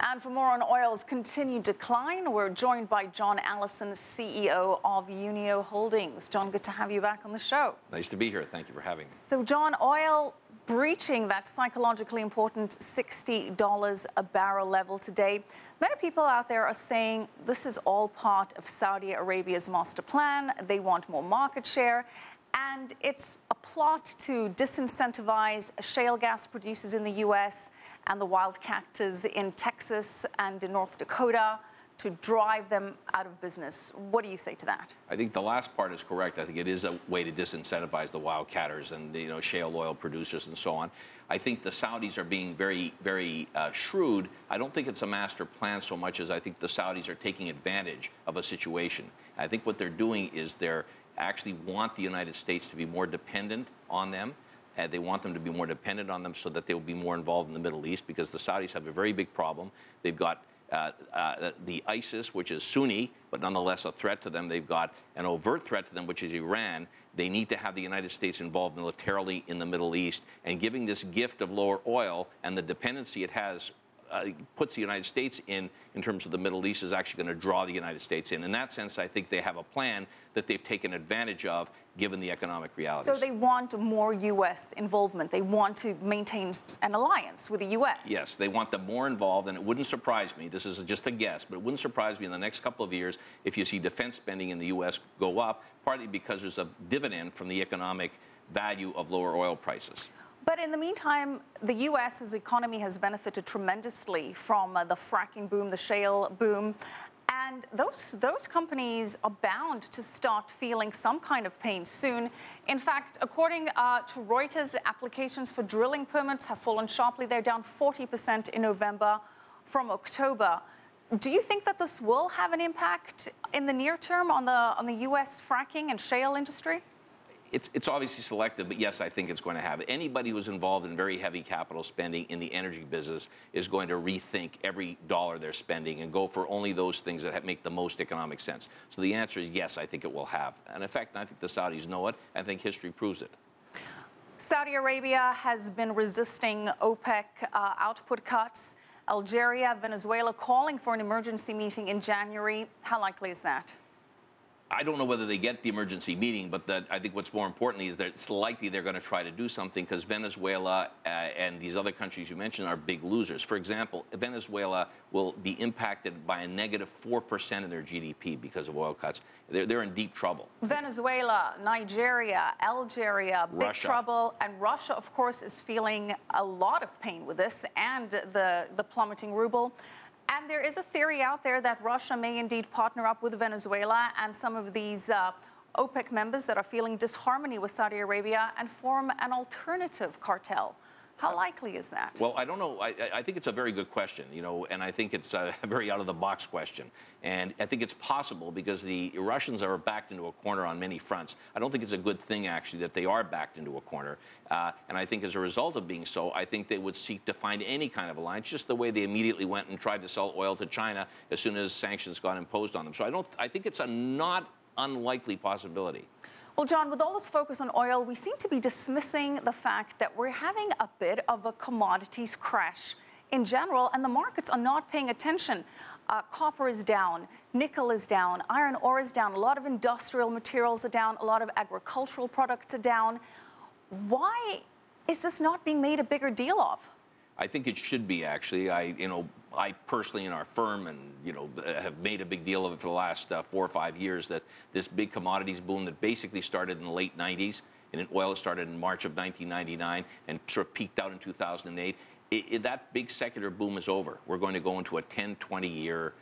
And for more on oil's continued decline, we're joined by John Allison, CEO of Unio Holdings. John, good to have you back on the show. Nice to be here. Thank you for having me. So, John, oil breaching that psychologically important $60 a barrel level today. Many people out there are saying this is all part of Saudi Arabia's master plan. They want more market share. And it's a plot to disincentivize shale gas producers in the U.S. and the wildcatters in Texas and in North Dakota to drive them out of business. What do you say to that? I think the last part is correct. I think it is a way to disincentivize the wildcatters and shale oil producers and so on. I think the Saudis are being very shrewd. I don't think it's a master plan so much as I think the Saudis are taking advantage of a situation. I think what they're doing is they're actually want the United States to be more dependent on them. They want them to be more dependent on them so that they will be more involved in the Middle East, because the Saudis have a very big problem. They've got the ISIS, which is Sunni, but nonetheless a threat to them. They've got an overt threat to them, which is Iran. They need to have the United States involved militarily in the Middle East, and giving this gift of lower oil and the dependency it has puts the United States in terms of the Middle East is actually going to draw the United States in. In that sense, I think they have a plan that they've taken advantage of given the economic realities. So they want more U.S. involvement. They want to maintain an alliance with the U.S. Yes, they want them more involved, and it wouldn't surprise me, this is just a guess, but it wouldn't surprise me in the next couple of years if you see defense spending in the U.S. go up, partly because there's a dividend from the economic value of lower oil prices. But in the meantime, the U.S.'s economy has benefited tremendously from the fracking boom, the shale boom. And those companies are bound to start feeling some kind of pain soon. In fact, according to Reuters, applications for drilling permits have fallen sharply. They're down 40% in November from October. Do you think that this will have an impact in the near term on the U.S. fracking and shale industry? It's obviously selective, but yes, I think it's going to have it. Anybody who's involved in very heavy capital spending in the energy business is going to rethink every dollar they're spending and go for only those things that make the most economic sense. So the answer is yes, I think it will have an effect. I think the Saudis know it. I think history proves it. Saudi Arabia has been resisting OPEC output cuts. Algeria, Venezuela calling for an emergency meeting in January. How likely is that? I don't know whether they get the emergency meeting, but I think what's more importantly is that it's likely they're going to try to do something, because Venezuela and these other countries you mentioned are big losers. For example, Venezuela will be impacted by a negative 4% in their GDP because of oil cuts. They're in deep trouble. Venezuela, Nigeria, Algeria, big trouble. And Russia, of course, is feeling a lot of pain with this and the plummeting ruble. And there is a theory out there that Russia may indeed partner up with Venezuela and some of these OPEC members that are feeling disharmony with Saudi Arabia and form an alternative cartel. How likely is that? Well, I don't know. I think it's a very good question, and I think it's a very out-of-the-box question. And I think it's possible because the Russians are backed into a corner on many fronts. I don't think it's a good thing, actually, that they are backed into a corner. And I think as a result of being so, I think they would seek to find any kind of alliance, just the way they immediately went and tried to sell oil to China as soon as sanctions got imposed on them. So I think it's a not unlikely possibility. Well, John, with all this focus on oil, we seem to be dismissing the fact that we're having a bit of a commodities crash in general, and the markets are not paying attention. Copper is down, nickel is down, iron ore is down, a lot of industrial materials are down, a lot of agricultural products are down. Why is this not being made a bigger deal of? I think it should be, actually. I personally in our firm and have made a big deal of it for the last 4 or 5 years, that this big commodities boom that basically started in the late 90s, and in oil started in March of 1999 and sort of peaked out in 2008, that big secular boom is over. We're going to go into a 10, 20-year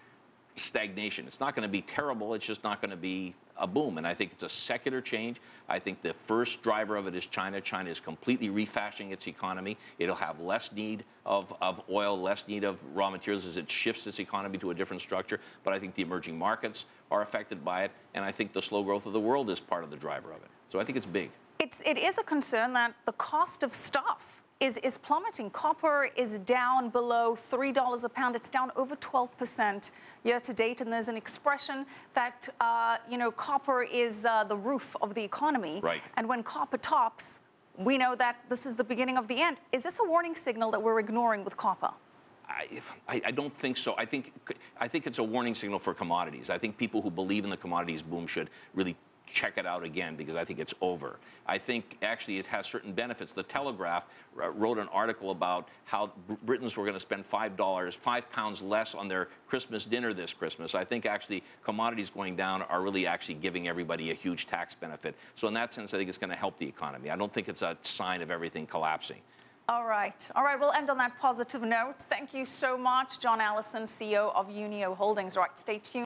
stagnation. It's not going to be terrible. It's just not going to be a boom. And I think it's a secular change. I think the first driver of it is China. China is completely refashioning its economy. It'll have less need of oil, less need of raw materials as it shifts its economy to a different structure. But I think the emerging markets are affected by it. And I think the slow growth of the world is part of the driver of it. So I think it's big. It is a concern that the cost of stuff is plummeting. Copper is down below $3 a pound. It's down over 12% year to date. And there's an expression that, copper is the roof of the economy. Right. And when copper tops, we know that this is the beginning of the end. Is this a warning signal that we're ignoring with copper? I don't think so. I think it's a warning signal for commodities. I think people who believe in the commodities boom should really check it out again, because I think it's over. I think actually it has certain benefits. The Telegraph wrote an article about how Britons were going to spend £5 less on their Christmas dinner this Christmas. I think actually commodities going down are really actually giving everybody a huge tax benefit. So in that sense, I think it's going to help the economy. I don't think it's a sign of everything collapsing. All right. We'll end on that positive note. Thank you so much, John Allison, CEO of Unio Holdings. Right, stay tuned.